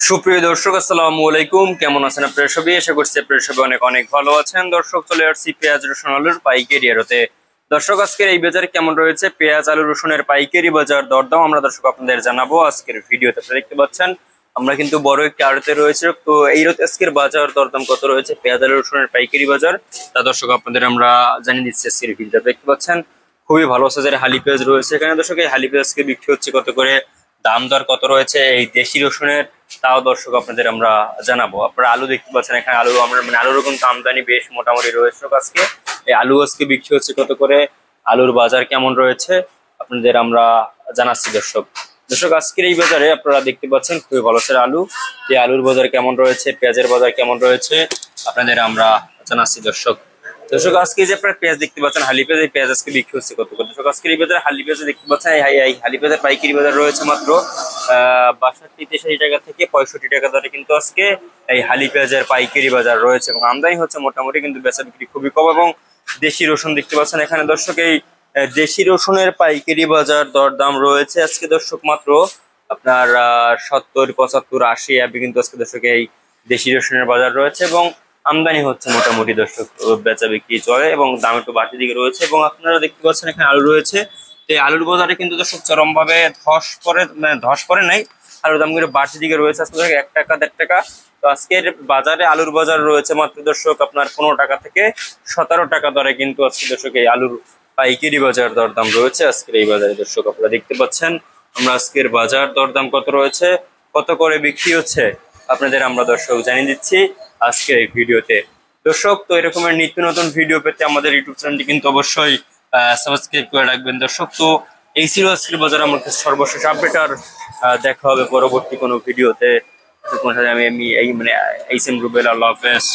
সুপ্রিয় দর্শক, আসসালামু আলাইকুম। কেমন আছেন আপনারা সবাই? আশা করছি আপনারা সবাই অনেক অনেক ভালো আছেন। দর্শক, চলে আসছি পেঁয়াজ রসুন আলুর পাইকারি আড়তে। দর্শক, আজকের এই বাজারে কেমন রয়েছে পেঁয়াজ আলু রসুনের পাইকারি বাজার দরদাম আমরা দর্শক আপনাদের জানাবো আজকের ভিডিওতে। আপনারা দেখতে পাচ্ছেন আমরা কিন্তু বড় একটি আড়তে রয়েছে। তো এই আজকের বাজার দরদাম কত রয়েছে পেঁয়াজ আলু রসুনের পাইকারি বাজার, তা দর্শক আপনাদের আমরা জানিয়ে দিচ্ছি আজকের ভিডিওতে। দেখতে পাচ্ছেন খুবই ভালো সাইজের হালি পেঁয়াজ রয়েছে এখানে। দর্শক, এই হালি পেঁয়াজকে বিক্রি হচ্ছে কত করে, দাম দর কত রয়েছে এই দেশি রসুনের, তাও দর্শক আপনাদের আমরা জানাবো। আপনারা আলু দেখতে পাচ্ছেন এখানে, আলু আমরা আলুর কিন্তু আমদানি বেশ মোটামুটি রয়েছে আজকে। এই আলু আজকে বিক্রি হচ্ছে কত করে, আলুর বাজার কেমন রয়েছে আপনাদের আমরা জানাচ্ছি দর্শক। দর্শক, আজকের এই বাজারে আপনারা দেখতে পাচ্ছেন খুবই ভালো সাইজের আলু। এই আলুর বাজার কেমন রয়েছে, পেঁয়াজের বাজার কেমন রয়েছে আপনাদের আমরা জানাচ্ছি দর্শক। দর্শক, আজকে যে আপনারা পেঁয়াজ দেখতে পাচ্ছেন হালি পেঁয়াজ, এই পেঁয়াজ আজকে বিক্রি হচ্ছে কত করে। দর্শক, আজকের এই বাজারে হালি পেঁয়াজ দেখতে পাচ্ছেন এই হালি পেঁয়াজের পাইকারি বাজার রয়েছে মাত্র 62-63 টাকা থেকে 65 টাকা দরে কিন্তু আজকে এই হালি পেঁয়াজের পাইকারি বাজার রয়েছে এবং আমদানি হচ্ছে মোটামুটি, কিন্তু বেচা বিক্রি খুবই কম। এবং দেশি রসুন দেখতে পাচ্ছেন এখানে দর্শক, এই দেশি রসুনের পাইকারি বাজার দরদাম রয়েছে আজকে দর্শক মাত্র আপনার 70, 75, 80 কিন্তু আজকে দর্শক এই দেশি রসুনের বাজার রয়েছে এবং আমদানি হচ্ছে মোটামুটি দর্শক, বেচা বিক্রি চলে এবং দাম একটু বাড়তি দিকে রয়েছে। এবং আপনারা দেখতে পাচ্ছেন এখানে আলু রয়েছে। এই আলুর বাজারে কিন্তু দর্শক চরম ভাবে ধস পড়ে নাই, আলুর দাম কিন্তু বাড়তি দিকে রয়েছে আজকে 1 টাকা 1.5 টাকা। তো আজকের বাজারে আলুর বাজার রয়েছে মাত্র দর্শক আপনার 15 টাকা থেকে 17 টাকা দরে কিন্তু আজকে দর্শক এই আলুর পাইকারি বাজার দরদাম রয়েছে আজকের এই বাজারে। দর্শক, আপনারা দেখতে পাচ্ছেন আমরা আজকের বাজার দরদাম কত রয়েছে, কত করে বিক্রি হচ্ছে আপনাদের আমরা দর্শক জানিয়ে দিচ্ছি আজকের এই ভিডিওতে। দর্শক, তো এরকমের নিত্য নতুন ভিডিও পেতে আমাদের ইউটিউব চ্যানেলটি কিন্তু অবশ্যই সাবস্ক্রাইব করে রাখবেন দর্শক। তো এই ছিল আজকের বাজার আমার কাছে সর্বশেষ আপডেট। আর দেখা হবে পরবর্তী কোনো ভিডিওতে। আমি এই মানে এইচ এম রুবেল, আল্লাহ হাফেজ।